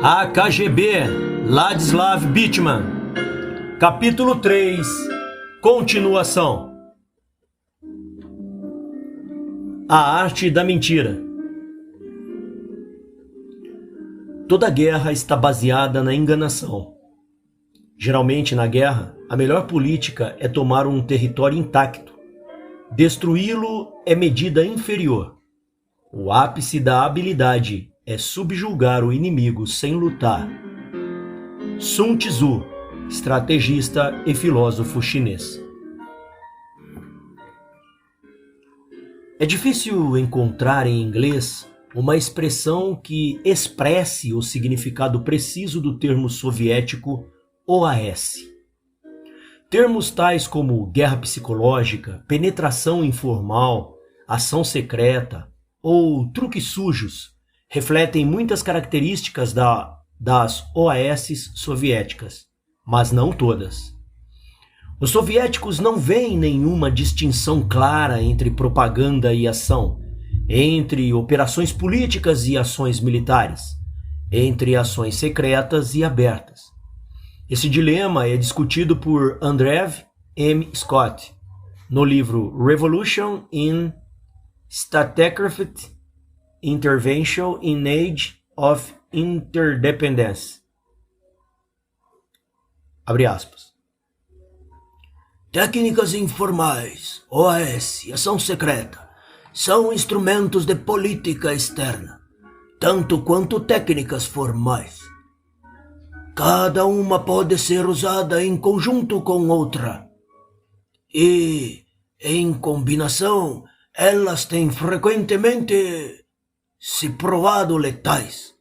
A KGB, Ladislav Bittman. Capítulo 3. Continuação. A arte da mentira. Toda guerra está baseada na enganação. Geralmente, na guerra, a melhor política é tomar um território intacto. Destruí-lo é medida inferior. O ápice da habilidade é subjugar o inimigo sem lutar. Sun Tzu, estrategista e filósofo chinês. É difícil encontrar em inglês uma expressão que expresse o significado preciso do termo soviético OAS. Termos tais como guerra psicológica, penetração informal, ação secreta ou truques sujos refletem muitas características das OAS soviéticas, mas não todas. Os soviéticos não veem nenhuma distinção clara entre propaganda e ação, entre operações políticas e ações militares, entre ações secretas e abertas. Esse dilema é discutido por Andrew M. Scott no livro Revolution in Statecraft, Intervention in Age of Interdependence. Abre aspas. Técnicas informais, OAS, ação secreta, são instrumentos de política externa, tanto quanto técnicas formais. Cada uma pode ser usada em conjunto com outra. E, em combinação, elas têm frequentemente se provado letais.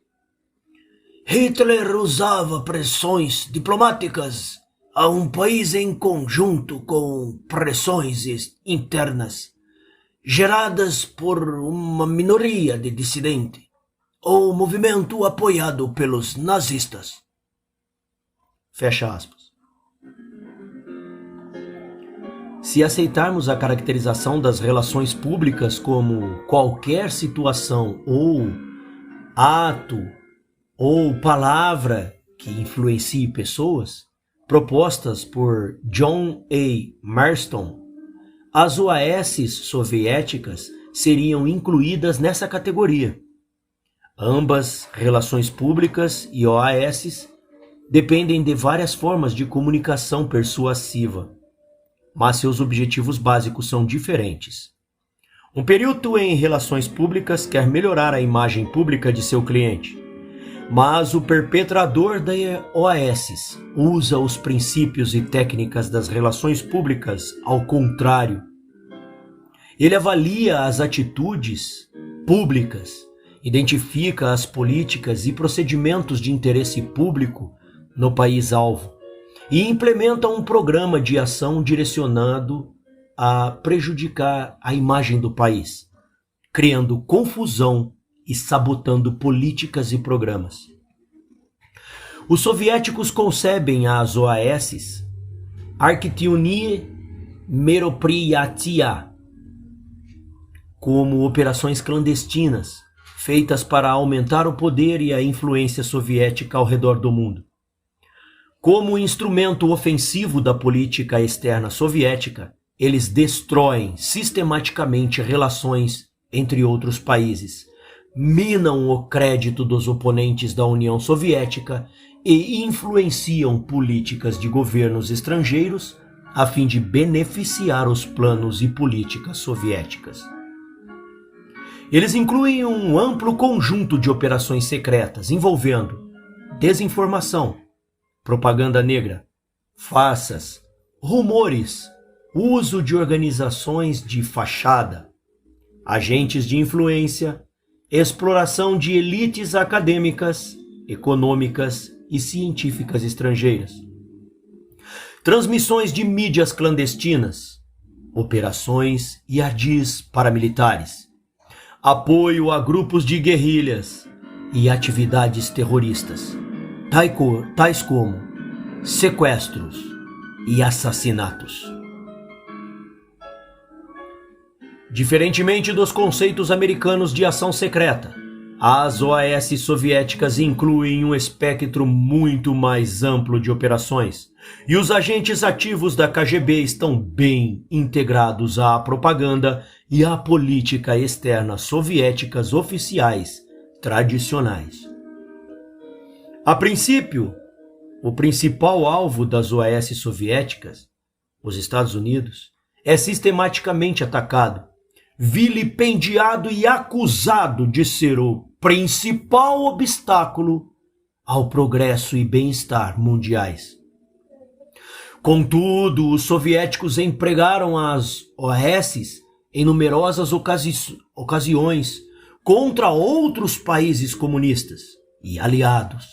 Hitler usava pressões diplomáticas a um país em conjunto com pressões internas, geradas por uma minoria de dissidente, ou movimento apoiado pelos nazistas. Fecha aspas. Se aceitarmos a caracterização das relações públicas como qualquer situação ou ato ou palavra que influencie pessoas, propostas por John A. Marston, as OAS soviéticas seriam incluídas nessa categoria. Ambas, relações públicas e OAS, dependem de várias formas de comunicação persuasiva, mas seus objetivos básicos são diferentes. Um perito em relações públicas quer melhorar a imagem pública de seu cliente, mas o perpetrador da OAS usa os princípios e técnicas das relações públicas ao contrário. Ele avalia as atitudes públicas, identifica as políticas e procedimentos de interesse público no país-alvo e implementa um programa de ação direcionado a prejudicar a imagem do país, criando confusão e sabotando políticas e programas. Os soviéticos concebem as OAS Arkhtiunie Meropriyatia como operações clandestinas feitas para aumentar o poder e a influência soviética ao redor do mundo. Como instrumento ofensivo da política externa soviética, eles destroem sistematicamente relações entre outros países, minam o crédito dos oponentes da União Soviética e influenciam políticas de governos estrangeiros a fim de beneficiar os planos e políticas soviéticas. Eles incluem um amplo conjunto de operações secretas envolvendo desinformação, propaganda negra, farsas, rumores, uso de organizações de fachada, agentes de influência, exploração de elites acadêmicas, econômicas e científicas estrangeiras, transmissões de mídias clandestinas, operações e ardis paramilitares, apoio a grupos de guerrilhas e atividades terroristas, tais como sequestros e assassinatos. Diferentemente dos conceitos americanos de ação secreta, As OAS soviéticas incluem um espectro muito mais amplo de operações, e os agentes ativos da KGB estão bem integrados à propaganda e à política externa soviéticas oficiais tradicionais. A princípio, o principal alvo das OAS soviéticas, os Estados Unidos, é sistematicamente atacado, vilipendiado e acusado de ser o principal obstáculo ao progresso e bem-estar mundiais. Contudo, os soviéticos empregaram as OAS em numerosas ocasiões contra outros países comunistas e aliados,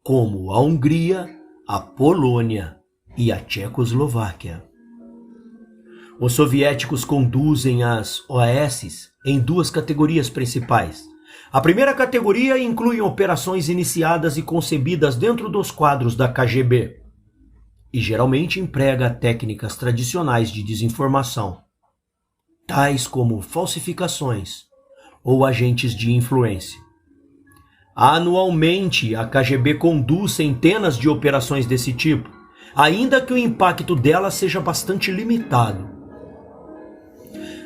como a Hungria, a Polônia e a Tchecoslováquia. Os soviéticos conduzem as OAS em duas categorias principais. A primeira categoria inclui operações iniciadas e concebidas dentro dos quadros da KGB e geralmente emprega técnicas tradicionais de desinformação, tais como falsificações ou agentes de influência. Anualmente, a KGB conduz centenas de operações desse tipo, ainda que o impacto delas seja bastante limitado.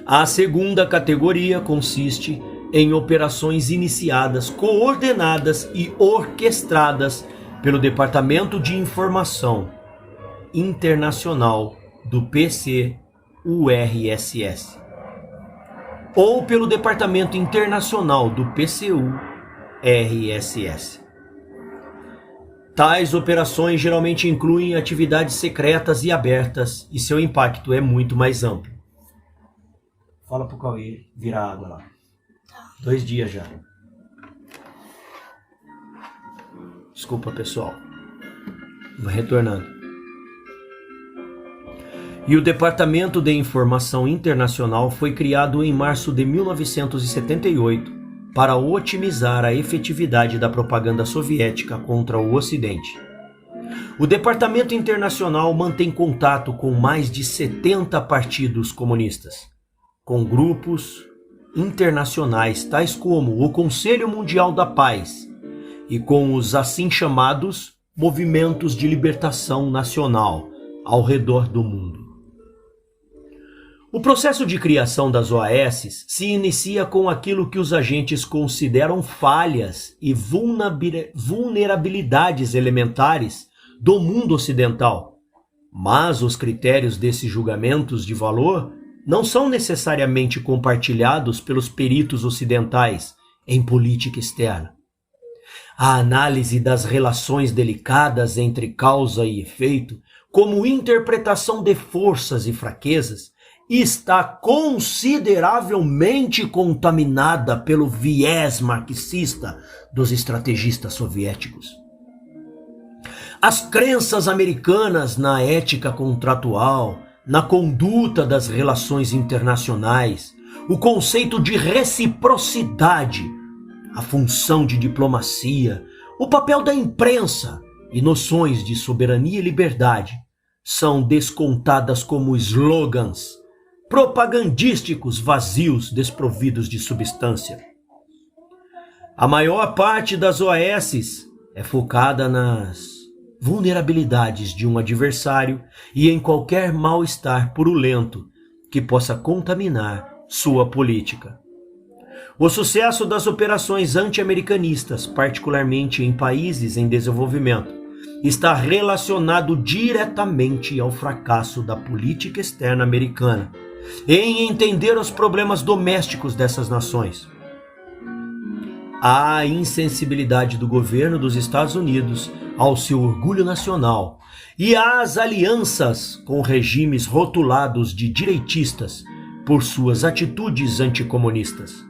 A segunda categoria consiste em operações iniciadas, coordenadas e orquestradas pelo Departamento de Informação Internacional do PCURSS ou pelo Departamento Internacional do PCURSS. Tais operações geralmente incluem atividades secretas e abertas e seu impacto é muito mais amplo. Fala pro Cauê virar água lá. 2 dias já. Desculpa, pessoal. Vai retornando. E o Departamento de Informação Internacional foi criado em março de 1978 para otimizar a efetividade da propaganda soviética contra o Ocidente. O Departamento Internacional mantém contato com mais de 70 partidos comunistas, com grupos internacionais tais como o Conselho Mundial da Paz e com os assim chamados movimentos de libertação nacional ao redor do mundo. O processo de criação das OAS se inicia com aquilo que os agentes consideram falhas e vulnerabilidades elementares do mundo ocidental, mas os critérios desses julgamentos de valor não são necessariamente compartilhados pelos peritos ocidentais em política externa. A análise das relações delicadas entre causa e efeito, como interpretação de forças e fraquezas, está consideravelmente contaminada pelo viés marxista dos estrategistas soviéticos. As crenças americanas na ética contratual, na conduta das relações internacionais, o conceito de reciprocidade, a função de diplomacia, o papel da imprensa e noções de soberania e liberdade são descontadas como slogans propagandísticos vazios desprovidos de substância. A maior parte das OAS é focada nas vulnerabilidades de um adversário e em qualquer mal-estar purulento que possa contaminar sua política. O sucesso das operações anti-americanistas, particularmente em países em desenvolvimento, está relacionado diretamente ao fracasso da política externa americana em entender os problemas domésticos dessas nações. A insensibilidade do governo dos Estados Unidos ao seu orgulho nacional e às alianças com regimes rotulados de direitistas por suas atitudes anticomunistas.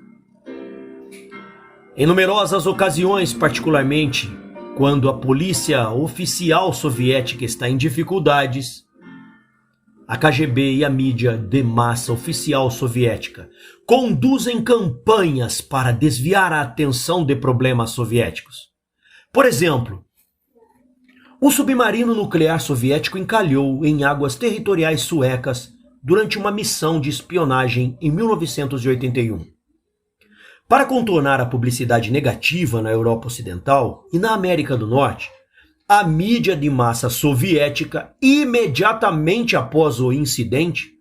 Em numerosas ocasiões, particularmente quando a polícia oficial soviética está em dificuldades, a KGB e a mídia de massa oficial soviética conduzem campanhas para desviar a atenção de problemas soviéticos. Por exemplo, um submarino nuclear soviético encalhou em águas territoriais suecas durante uma missão de espionagem em 1981. Para contornar a publicidade negativa na Europa Ocidental e na América do Norte, a mídia de massa soviética, imediatamente após o incidente,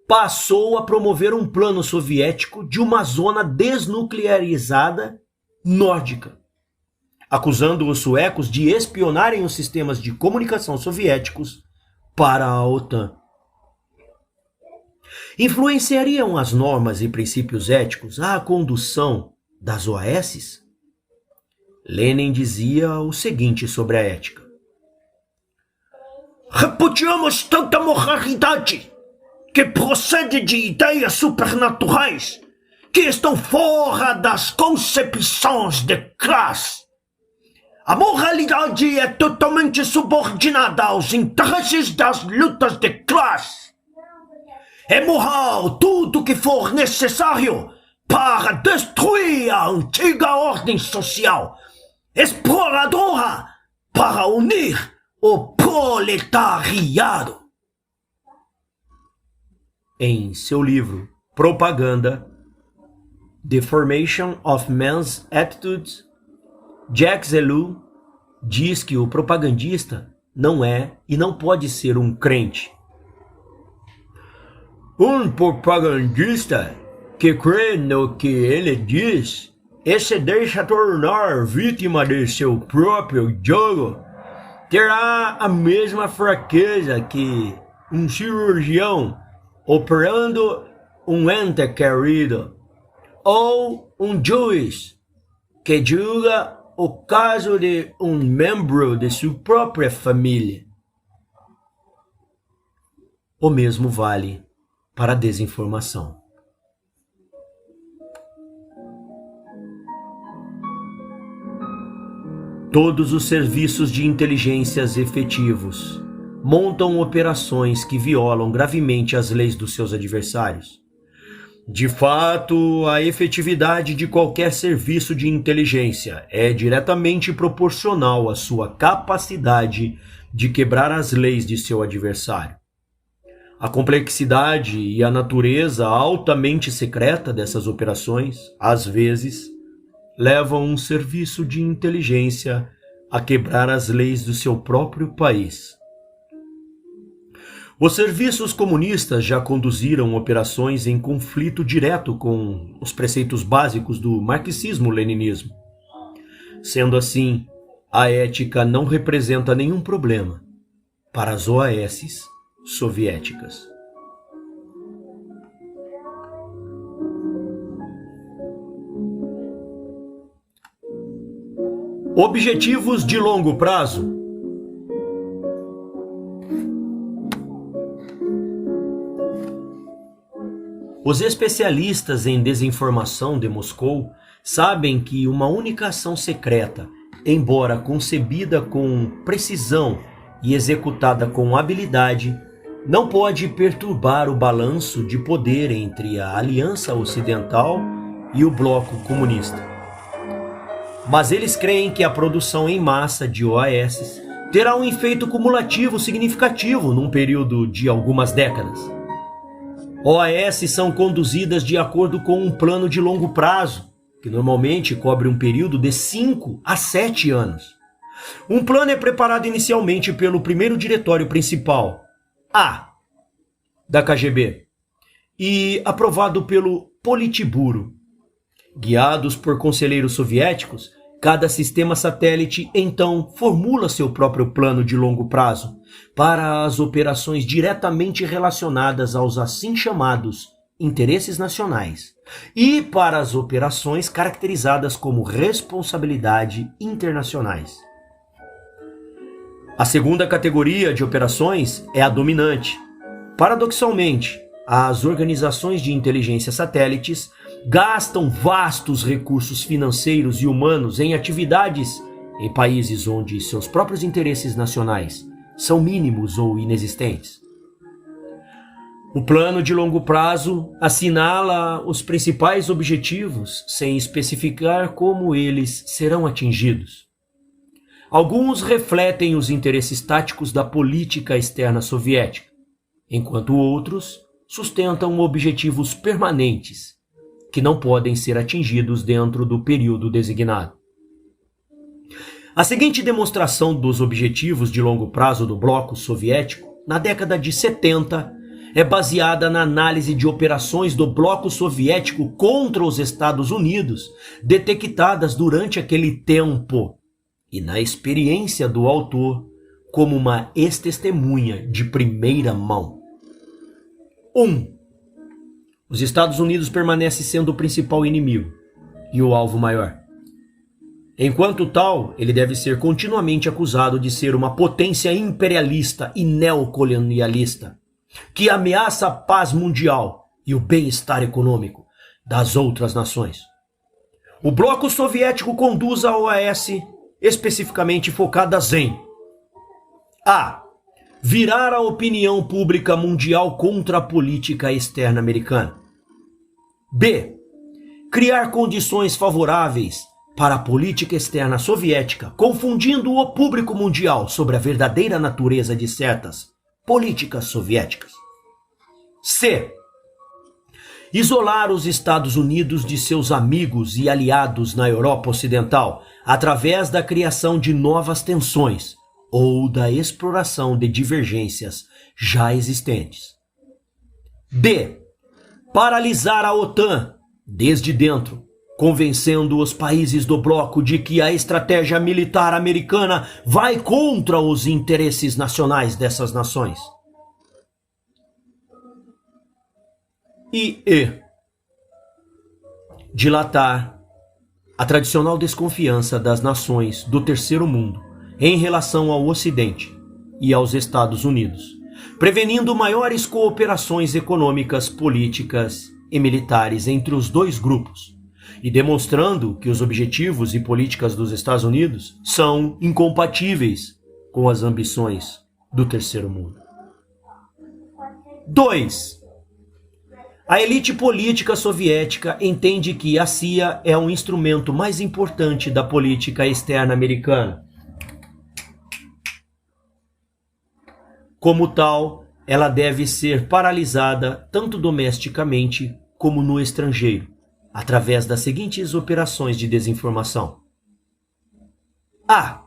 passou a promover um plano soviético de uma zona desnuclearizada nórdica, acusando os suecos de espionarem os sistemas de comunicação soviéticos para a OTAN. Influenciariam as normas e princípios éticos a condução das OAS? Lenin dizia o seguinte sobre a ética: repudiamos tanta moralidade que procede de ideias supernaturais que estão fora das concepções de classe. A moralidade é totalmente subordinada aos interesses das lutas de classe. É moral tudo que for necessário para destruir a antiga ordem social exploradora para unir o proletariado. Em seu livro Propaganda, The Formation of Men's Attitudes, Jacques Ellul diz que o propagandista não é e não pode ser um crente. Um propagandista que crê no que ele diz e se deixa tornar vítima de seu próprio jogo terá a mesma fraqueza que um cirurgião operando um ente querido ou um juiz que julga o caso de um membro de sua própria família. O mesmo vale para a desinformação. Todos os serviços de inteligências efetivos montam operações que violam gravemente as leis dos seus adversários. De fato, a efetividade de qualquer serviço de inteligência é diretamente proporcional à sua capacidade de quebrar as leis de seu adversário. A complexidade e a natureza altamente secreta dessas operações, às vezes, levam um serviço de inteligência a quebrar as leis do seu próprio país. Os serviços comunistas já conduziram operações em conflito direto com os preceitos básicos do marxismo-leninismo. Sendo assim, a ética não representa nenhum problema para as OAS soviéticas. Objetivos de longo prazo. Os especialistas em desinformação de Moscou sabem que uma única ação secreta, embora concebida com precisão e executada com habilidade, não pode perturbar o balanço de poder entre a Aliança Ocidental e o bloco comunista. Mas eles creem que a produção em massa de OAS terá um efeito cumulativo significativo num período de algumas décadas. OAS são conduzidas de acordo com um plano de longo prazo, que normalmente cobre um período de 5 a 7 anos. Um plano é preparado inicialmente pelo primeiro diretório principal, da KGB, e aprovado pelo Politburo. Guiados por conselheiros soviéticos, cada sistema satélite então formula seu próprio plano de longo prazo para as operações diretamente relacionadas aos assim chamados interesses nacionais e para as operações caracterizadas como responsabilidade internacionais. A segunda categoria de operações é a dominante. Paradoxalmente, as organizações de inteligência satélites gastam vastos recursos financeiros e humanos em atividades em países onde seus próprios interesses nacionais são mínimos ou inexistentes. O plano de longo prazo assinala os principais objetivos sem especificar como eles serão atingidos. Alguns refletem os interesses táticos da política externa soviética, enquanto outros sustentam objetivos permanentes que não podem ser atingidos dentro do período designado. A seguinte demonstração dos objetivos de longo prazo do bloco soviético, na década de 70, é baseada na análise de operações do bloco soviético contra os Estados Unidos, detectadas durante aquele tempo, e na experiência do autor como uma ex-testemunha de primeira mão. 1. Os Estados Unidos permanecem sendo o principal inimigo e o alvo maior. Enquanto tal, ele deve ser continuamente acusado de ser uma potência imperialista e neocolonialista, que ameaça a paz mundial e o bem-estar econômico das outras nações. O bloco soviético conduz a OAS especificamente focadas em a. Virar a opinião pública mundial contra a política externa americana. B. Criar condições favoráveis para a política externa soviética, confundindo o público mundial sobre a verdadeira natureza de certas políticas soviéticas. C. Isolar os Estados Unidos de seus amigos e aliados na Europa Ocidental através da criação de novas tensões ou da exploração de divergências já existentes. D. Paralisar a OTAN desde dentro, convencendo os países do bloco de que a estratégia militar americana vai contra os interesses nacionais dessas nações. E dilatar a tradicional desconfiança das nações do terceiro mundo em relação ao Ocidente e aos Estados Unidos, prevenindo maiores cooperações econômicas, políticas e militares entre os dois grupos, e demonstrando que os objetivos e políticas dos Estados Unidos são incompatíveis com as ambições do terceiro mundo. 2. A elite política soviética entende que a CIA é um instrumento mais importante da política externa americana. Como tal, ela deve ser paralisada tanto domesticamente como no estrangeiro, através das seguintes operações de desinformação. A.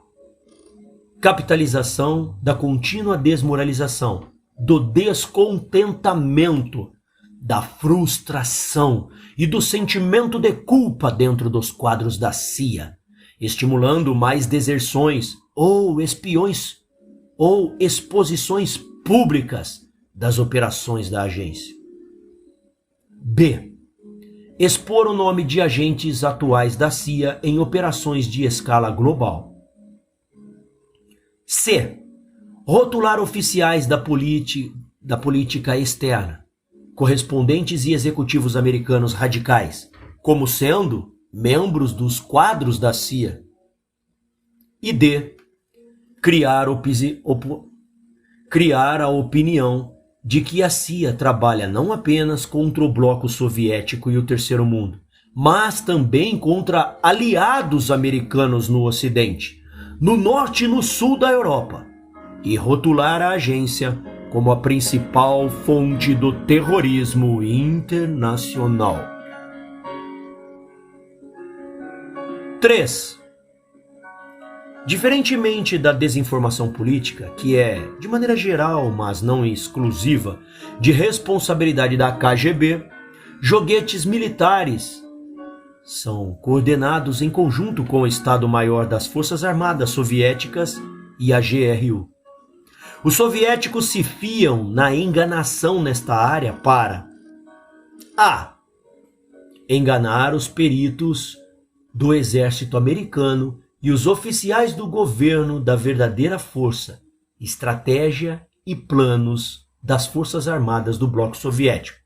Capitalização da contínua desmoralização, do descontentamento, da frustração e do sentimento de culpa dentro dos quadros da CIA, estimulando mais deserções ou espiões ou exposições públicas das operações da agência. B. Expor o nome de agentes atuais da CIA em operações de escala global. C. Rotular oficiais da política externa, correspondentes e executivos americanos radicais, como sendo membros dos quadros da CIA. E D. Criar a opinião de que a CIA trabalha não apenas contra o bloco soviético e o terceiro mundo, mas também contra aliados americanos no Ocidente, no norte e no sul da Europa, e rotular a agência como a principal fonte do terrorismo internacional. 3. Diferentemente da desinformação política, que é, de maneira geral, mas não exclusiva, de responsabilidade da KGB, joguetes militares são coordenados em conjunto com o Estado-Maior das Forças Armadas Soviéticas e a GRU. Os soviéticos se fiam na enganação nesta área para a. Enganar os peritos do exército americano e os oficiais do governo da verdadeira força, estratégia e planos das Forças Armadas do Bloco Soviético,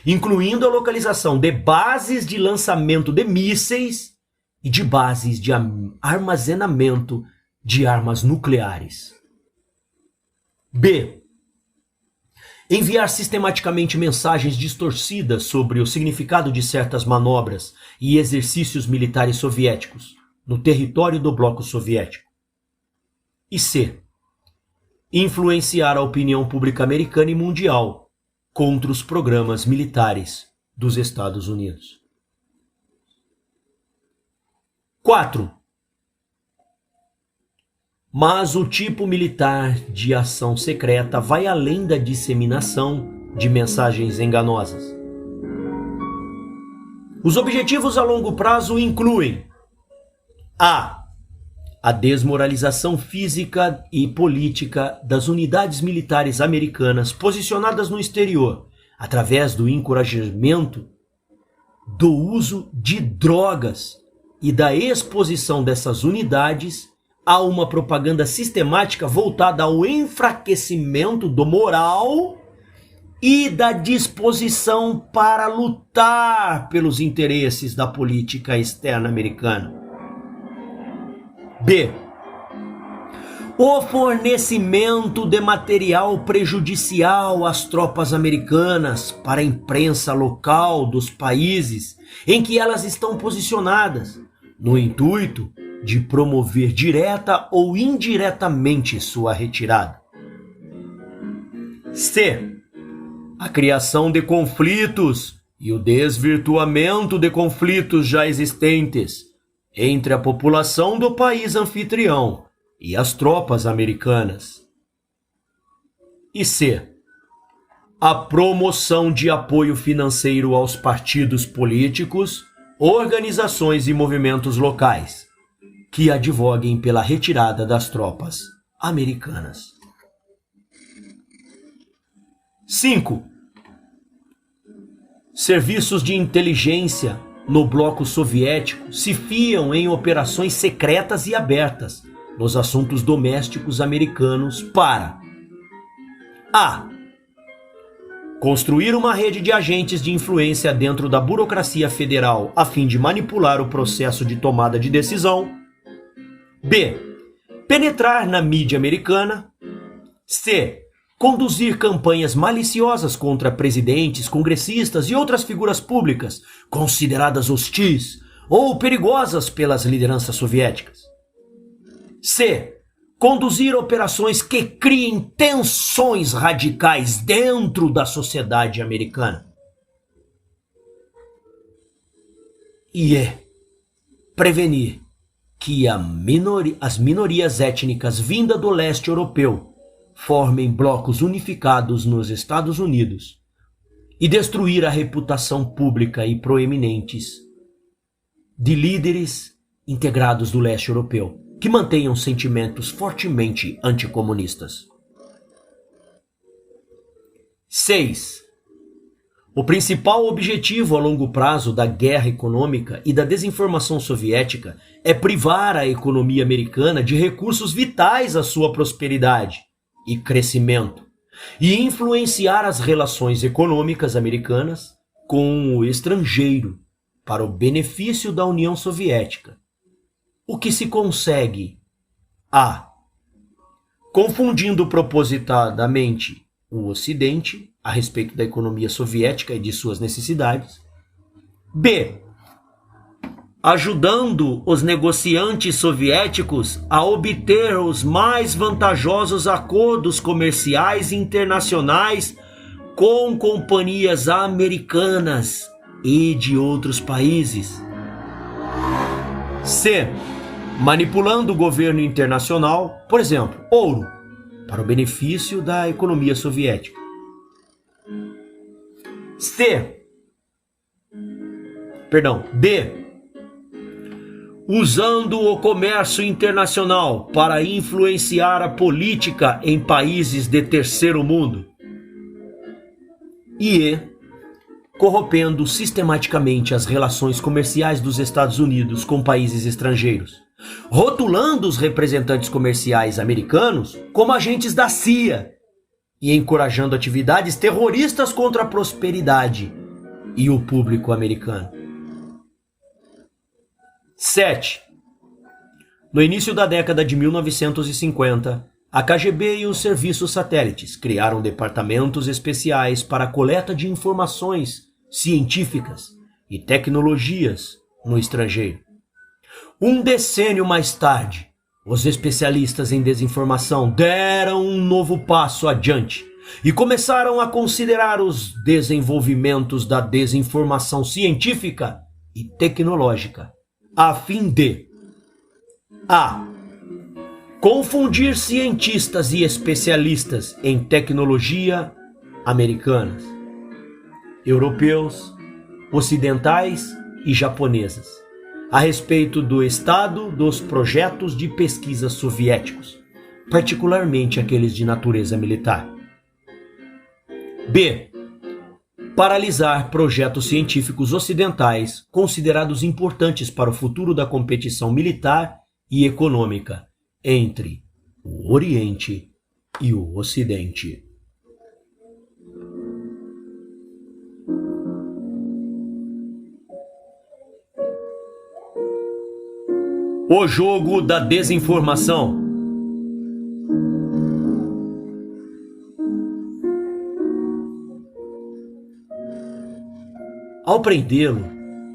incluindo a localização de bases de lançamento de mísseis e de bases de armazenamento de armas nucleares. B. Enviar sistematicamente mensagens distorcidas sobre o significado de certas manobras e exercícios militares soviéticos no território do bloco soviético. E C. Influenciar a opinião pública americana e mundial contra os programas militares dos Estados Unidos. 4. Mas o tipo militar de ação secreta vai além da disseminação de mensagens enganosas. Os objetivos a longo prazo incluem a desmoralização física e política das unidades militares americanas posicionadas no exterior, através do encorajamento do uso de drogas e da exposição dessas unidades a uma propaganda sistemática voltada ao enfraquecimento do moral e da disposição para lutar pelos interesses da política externa americana. B. O fornecimento de material prejudicial às tropas americanas para a imprensa local dos países em que elas estão posicionadas, no intuito de promover direta ou indiretamente sua retirada. C. A criação de conflitos e o desvirtuamento de conflitos já existentes entre a população do país anfitrião e as tropas americanas. E C. A promoção de apoio financeiro aos partidos políticos, organizações e movimentos locais que advoguem pela retirada das tropas americanas. 5. Serviços de inteligência no bloco soviético se fiam em operações secretas e abertas nos assuntos domésticos americanos para a. Construir uma rede de agentes de influência dentro da burocracia federal a fim de manipular o processo de tomada de decisão. B. Penetrar na mídia americana. C. Conduzir campanhas maliciosas contra presidentes, congressistas e outras figuras públicas consideradas hostis ou perigosas pelas lideranças soviéticas. C. Conduzir operações que criem tensões radicais dentro da sociedade americana. E prevenir que as minorias étnicas vindas do leste europeu formem blocos unificados nos Estados Unidos e destruir a reputação pública e proeminentes de líderes integrados do leste europeu que mantenham sentimentos fortemente anticomunistas. 6. O principal objetivo a longo prazo da guerra econômica e da desinformação soviética é privar a economia americana de recursos vitais à sua prosperidade e crescimento, e influenciar as relações econômicas americanas com o estrangeiro para o benefício da União Soviética. O que se consegue a. Confundindo propositadamente o Ocidente a respeito da economia soviética e de suas necessidades. B. Ajudando os negociantes soviéticos a obter os mais vantajosos acordos comerciais internacionais com companhias americanas e de outros países. C. Manipulando o governo internacional, por exemplo, ouro, para o benefício da economia soviética. D. Usando o comércio internacional para influenciar a política em países de terceiro mundo. E corrompendo sistematicamente as relações comerciais dos Estados Unidos com países estrangeiros, rotulando os representantes comerciais americanos como agentes da CIA e encorajando atividades terroristas contra a prosperidade e o público americano. 7. No início da década de 1950, a KGB e os serviços satélites criaram departamentos especiais para a coleta de informações científicas e tecnologias no estrangeiro. Um decênio mais tarde, os especialistas em desinformação deram um novo passo adiante e começaram a considerar os desenvolvimentos da desinformação científica e tecnológica, a fim de A. Confundir cientistas e especialistas em tecnologia americanas, europeus, ocidentais e japonesas a respeito do estado dos projetos de pesquisa soviéticos, particularmente aqueles de natureza militar. B. Paralisar projetos científicos ocidentais considerados importantes para o futuro da competição militar e econômica entre o Oriente e o Ocidente. O jogo da desinformação. Ao prendê-lo,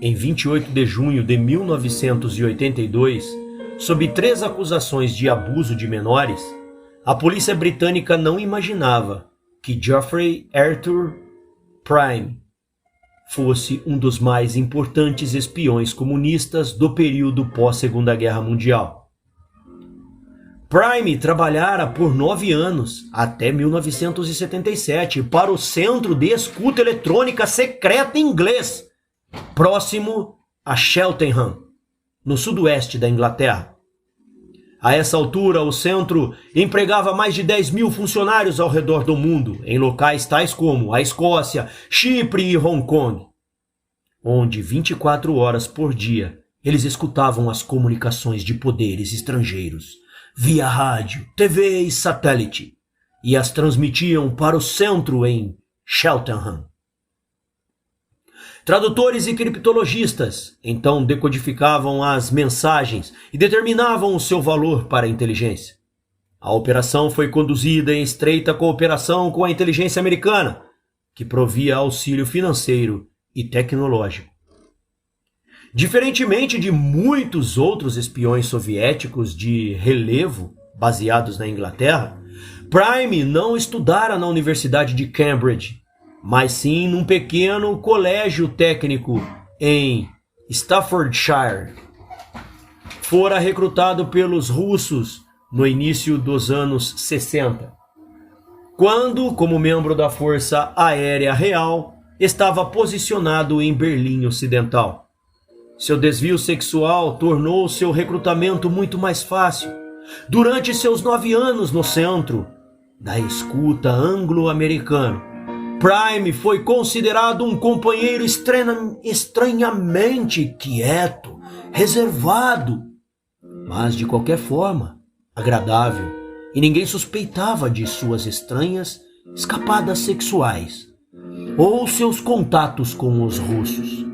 em 28 de junho de 1982, sob 3 acusações de abuso de menores, a polícia britânica não imaginava que Geoffrey Arthur Prime fosse um dos mais importantes espiões comunistas do período pós-Segunda Guerra Mundial. Prime trabalhara por 9 anos, até 1977, para o Centro de Escuta Eletrônica Secreta Inglês, próximo a Cheltenham, no sudoeste da Inglaterra. A essa altura, o centro empregava mais de 10 mil funcionários ao redor do mundo, em locais tais como a Escócia, Chipre e Hong Kong, onde 24 horas por dia eles escutavam as comunicações de poderes estrangeiros, via rádio, TV e satélite, e as transmitiam para o centro em Cheltenham. Tradutores e criptologistas então decodificavam as mensagens e determinavam o seu valor para a inteligência. A operação foi conduzida em estreita cooperação com a inteligência americana, que provia auxílio financeiro e tecnológico. Diferentemente de muitos outros espiões soviéticos de relevo baseados na Inglaterra, Prime não estudara na Universidade de Cambridge, mas sim num pequeno colégio técnico em Staffordshire. Fora recrutado pelos russos no início dos anos 60, quando, como membro da Força Aérea Real, estava posicionado em Berlim Ocidental. Seu desvio sexual tornou seu recrutamento muito mais fácil. Durante seus 9 anos no centro da escuta anglo-americano, Prime foi considerado um companheiro estranhamente quieto, reservado, mas de qualquer forma agradável, e ninguém suspeitava de suas estranhas escapadas sexuais ou seus contatos com os russos.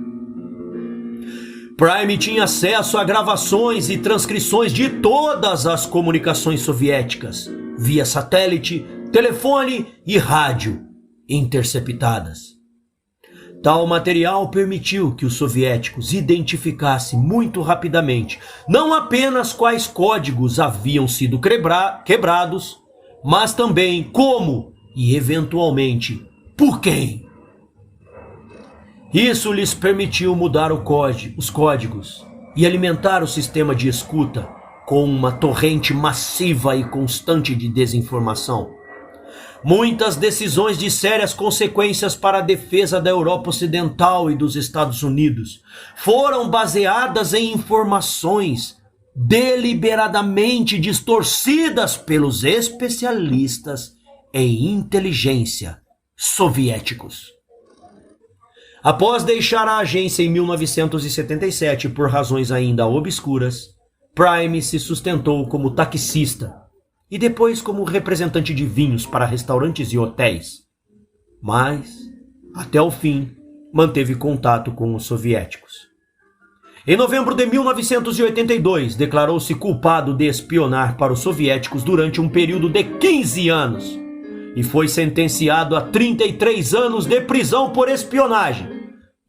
Prime tinha acesso a gravações e transcrições de todas as comunicações soviéticas, via satélite, telefone e rádio, interceptadas. Tal material permitiu que os soviéticos identificassem muito rapidamente não apenas quais códigos haviam sido quebrados, mas também como e, eventualmente, por quem. Isso lhes permitiu mudar os códigos e alimentar o sistema de escuta com uma torrente massiva e constante de desinformação. Muitas decisões de sérias consequências para a defesa da Europa Ocidental e dos Estados Unidos foram baseadas em informações deliberadamente distorcidas pelos especialistas em inteligência soviéticos. Após deixar a agência em 1977 por razões ainda obscuras, Prime se sustentou como taxista e depois como representante de vinhos para restaurantes e hotéis. Mas, até o fim, manteve contato com os soviéticos. Em novembro de 1982, declarou-se culpado de espionar para os soviéticos durante um período de 15 anos e foi sentenciado a 33 anos de prisão por espionagem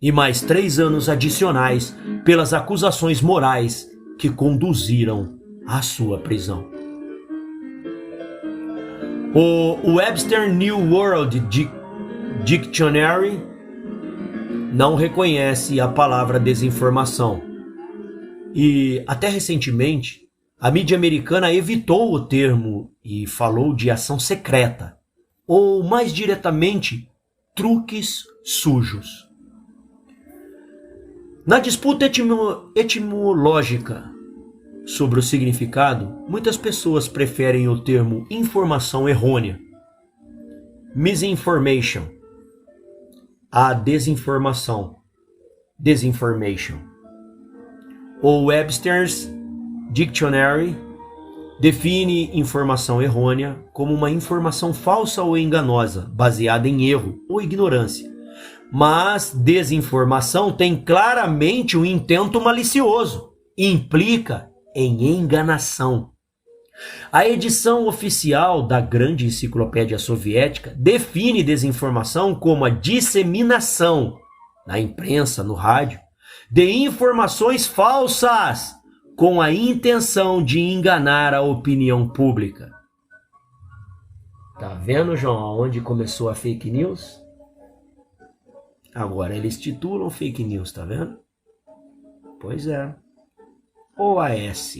e mais 3 anos adicionais pelas acusações morais que conduziram à sua prisão. O Webster New World Dictionary não reconhece a palavra desinformação. E, até recentemente, A mídia americana evitou o termo e falou de ação secreta, ou mais diretamente, truques sujos. Na disputa etimológica sobre o significado, muitas pessoas preferem o termo informação errônea, misinformation, a desinformação, disinformation. O Webster's Dictionary define informação errônea como uma informação falsa ou enganosa, baseada em erro ou ignorância. Mas desinformação tem claramente um intento malicioso e implica em enganação. A edição oficial da Grande Enciclopédia Soviética define desinformação como a disseminação, na imprensa, no rádio, de informações falsas com a intenção de enganar a opinião pública. Tá vendo, João, onde começou a fake news? Agora eles titulam fake news, tá vendo? Pois é. OAS.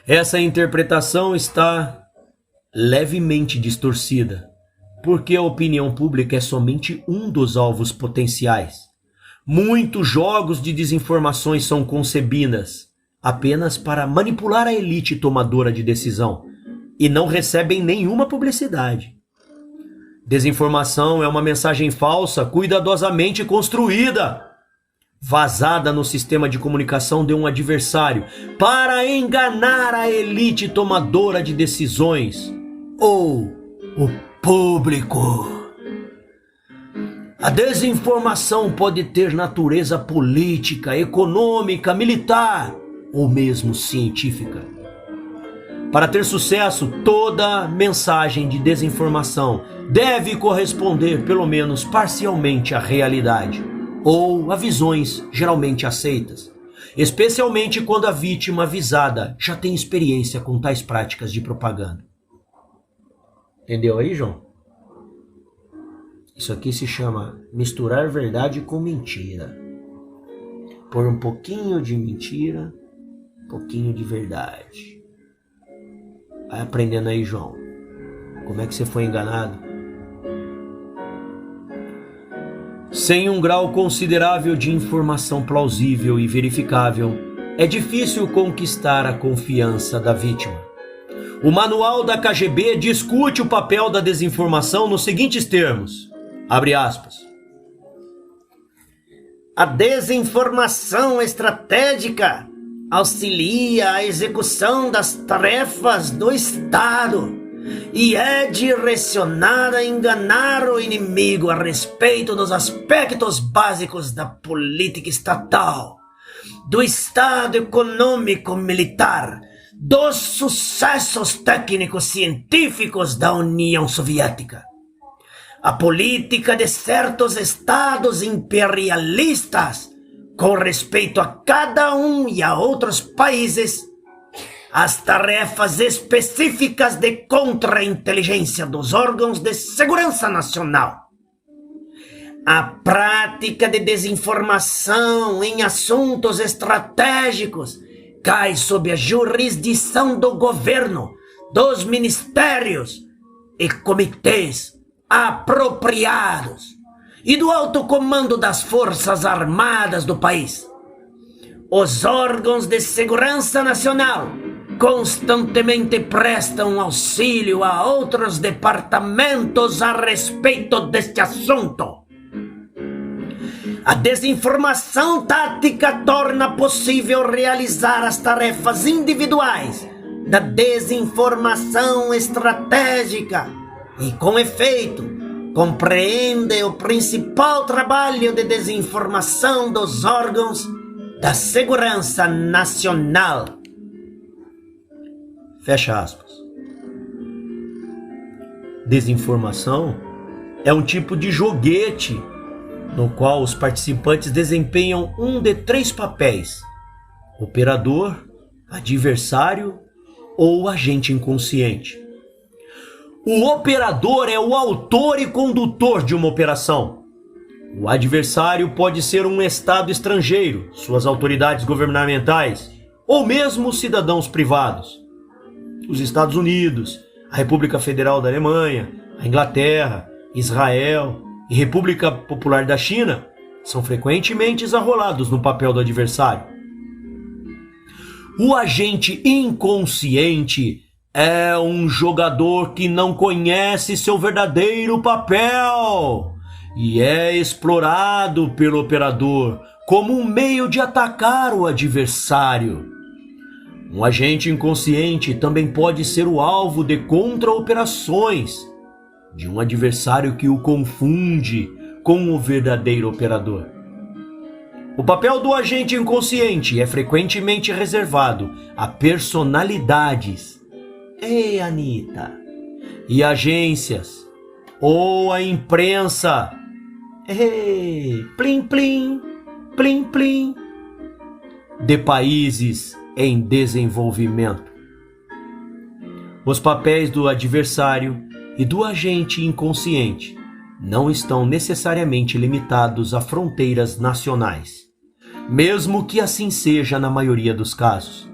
Essa interpretação está levemente distorcida, porque a opinião pública é somente um dos alvos potenciais. Muitos jogos de desinformações são concebidas apenas para manipular a elite tomadora de decisão e não recebem nenhuma publicidade. Desinformação é uma mensagem falsa cuidadosamente construída, vazada no sistema de comunicação de um adversário para enganar a elite tomadora de decisões ou o público. A desinformação pode ter natureza política, econômica, militar ou mesmo científica. Para ter sucesso, toda mensagem de desinformação deve corresponder, pelo menos parcialmente, à realidade ou a visões geralmente aceitas, especialmente quando a vítima avisada já tem experiência com tais práticas de propaganda. Entendeu aí, João? Isso aqui se chama misturar verdade com mentira. Pôr um pouquinho de mentira, um pouquinho de verdade. Vai aprendendo aí, João. Como é que você foi enganado? Sem um grau considerável de informação plausível e verificável, é difícil conquistar a confiança da vítima. O manual da KGB discute o papel da desinformação nos seguintes termos. Abre aspas. A desinformação estratégica auxilia a execução das tarefas do Estado e é direcionada a enganar o inimigo a respeito dos aspectos básicos da política estatal, do estado econômico militar, dos sucessos técnicos científicos da União Soviética. A política de certos estados imperialistas com respeito a cada um e a outros países, as tarefas específicas de contra-inteligência dos órgãos de segurança nacional, a prática de desinformação em assuntos estratégicos cai sob a jurisdição do governo, dos ministérios e comitês apropriados e do alto comando das Forças Armadas do país. Os órgãos de segurança nacional constantemente prestam auxílio a outros departamentos a respeito deste assunto. A desinformação tática torna possível realizar as tarefas individuais da desinformação estratégica e, com efeito, compreende o principal trabalho de desinformação dos órgãos da segurança nacional. Fecha aspas. Desinformação é um tipo de joguete no qual os participantes desempenham um de 3 papéis: operador, adversário ou agente inconsciente. O operador é o autor e condutor de uma operação. O adversário pode ser um estado estrangeiro, suas autoridades governamentais, ou mesmo cidadãos privados. Os Estados Unidos, a República Federal da Alemanha, a Inglaterra, Israel e República Popular da China são frequentemente arrolados no papel do adversário. O agente inconsciente é um jogador que não conhece seu verdadeiro papel e é explorado pelo operador como um meio de atacar o adversário. Um agente inconsciente também pode ser o alvo de contra-operações de um adversário que o confunde com o verdadeiro operador. O papel do agente inconsciente é frequentemente reservado a personalidades, Anitta, e agências, ou a imprensa, plim plim, plim plim, de países em desenvolvimento. Os papéis do adversário e do agente inconsciente não estão necessariamente limitados a fronteiras nacionais, mesmo que assim seja na maioria dos casos.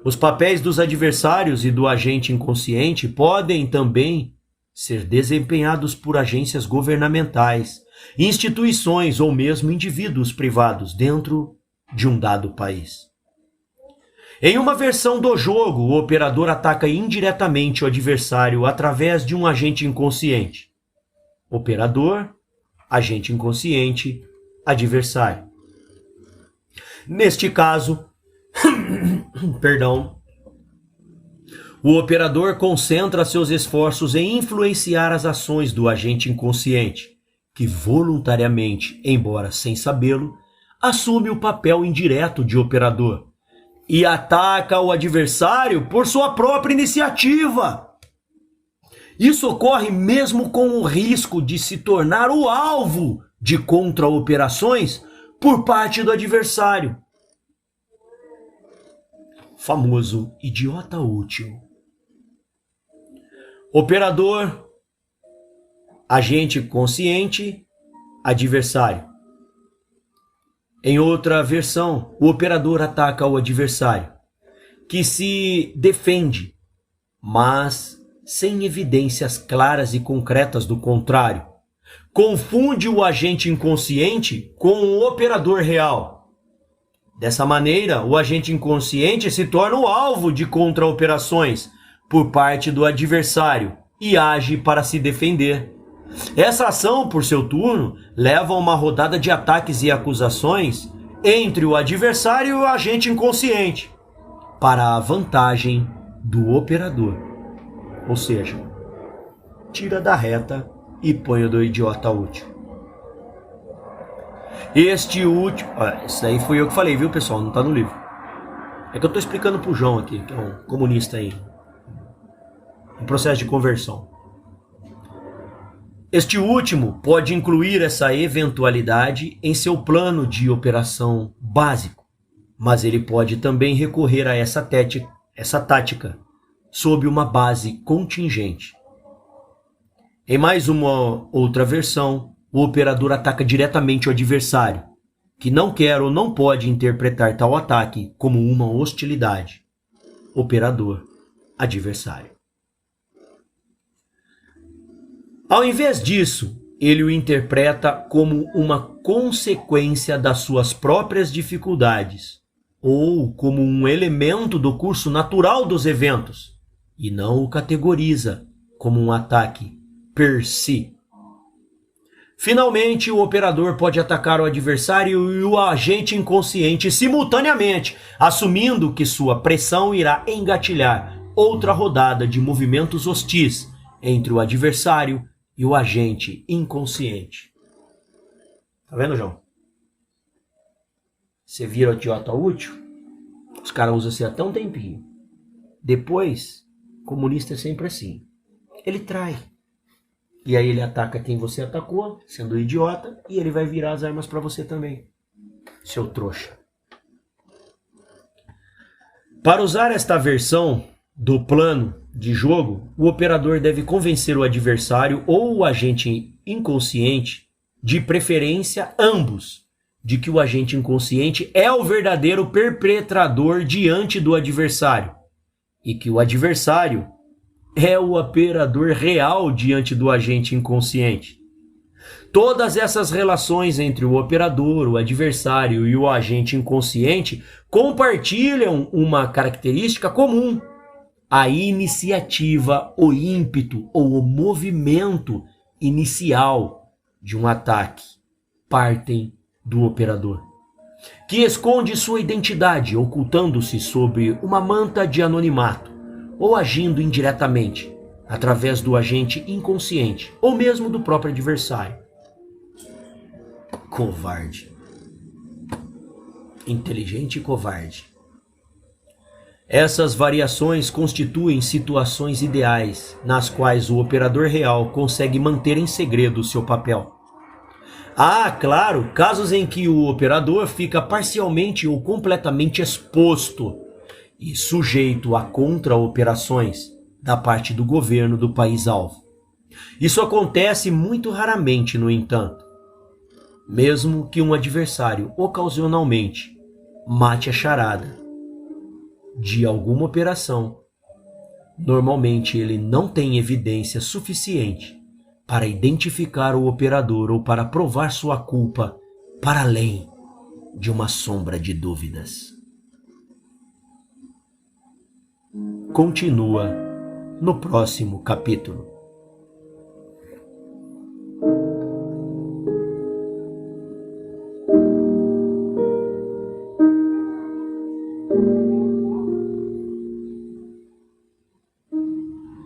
Os papéis dos adversários e do agente inconsciente podem também ser desempenhados por agências governamentais, instituições ou mesmo indivíduos privados dentro de um dado país. Em uma versão do jogo, o operador ataca indiretamente o adversário através de um agente inconsciente. Operador, agente inconsciente, adversário. Neste caso, o operador concentra seus esforços em influenciar as ações do agente inconsciente, que voluntariamente, embora sem sabê-lo, assume o papel indireto de operador e ataca o adversário por sua própria iniciativa. Isso ocorre mesmo com o risco de se tornar o alvo de contra-operações por parte do adversário. Famoso idiota útil. Operador, agente consciente, adversário. Em outra versão, o operador ataca o adversário, que se defende, mas sem evidências claras e concretas do contrário. Confunde o agente inconsciente com o operador real. Dessa maneira, o agente inconsciente se torna o alvo de contra-operações por parte do adversário e age para se defender. Essa ação, por seu turno, leva a uma rodada de ataques e acusações entre o adversário e o agente inconsciente, para a vantagem do operador. Ou seja, tira da reta e põe o do idiota útil. Este último... isso aí fui eu que falei, viu, pessoal? Não está no livro. É que eu estou explicando pro João aqui, que é um comunista aí, em processo de conversão. Este último pode incluir essa eventualidade em seu plano de operação básico, mas ele pode também recorrer a essa tática sob uma base contingente. Em mais uma outra versão, o operador ataca diretamente o adversário, que não quer ou não pode interpretar tal ataque como uma hostilidade. Operador, adversário. Ao invés disso, ele o interpreta como uma consequência das suas próprias dificuldades, ou como um elemento do curso natural dos eventos, e não o categoriza como um ataque per si. Finalmente, o operador pode atacar o adversário e o agente inconsciente simultaneamente, assumindo que sua pressão irá engatilhar outra rodada de movimentos hostis entre o adversário e o agente inconsciente. Tá vendo, João? Você vira o idiota útil, os caras usam assim até um tempinho. Depois, comunista é sempre assim. Ele trai. E aí ele ataca quem você atacou, sendo idiota, e ele vai virar as armas para você também, seu trouxa. Para usar esta versão do plano de jogo, o operador deve convencer o adversário ou o agente inconsciente, de preferência ambos, de que o agente inconsciente é o verdadeiro perpetrador diante do adversário e que o adversário é o operador real diante do agente inconsciente. Todas essas relações entre o operador, o adversário e o agente inconsciente compartilham uma característica comum: a iniciativa, o ímpeto ou o movimento inicial de um ataque partem do operador, que esconde sua identidade, ocultando-se sob uma manta de anonimato ou agindo indiretamente através do agente inconsciente ou mesmo do próprio adversário. Covarde. Inteligente e covarde. Essas variações constituem situações ideais nas quais o operador real consegue manter em segredo seu papel. Há, claro, casos em que o operador fica parcialmente ou completamente exposto e sujeito a contra-operações da parte do governo do país-alvo. Isso acontece muito raramente, no entanto. Mesmo que um adversário ocasionalmente mate a charada de alguma operação, normalmente ele não tem evidência suficiente para identificar o operador ou para provar sua culpa para além de uma sombra de dúvidas. Continua no próximo capítulo.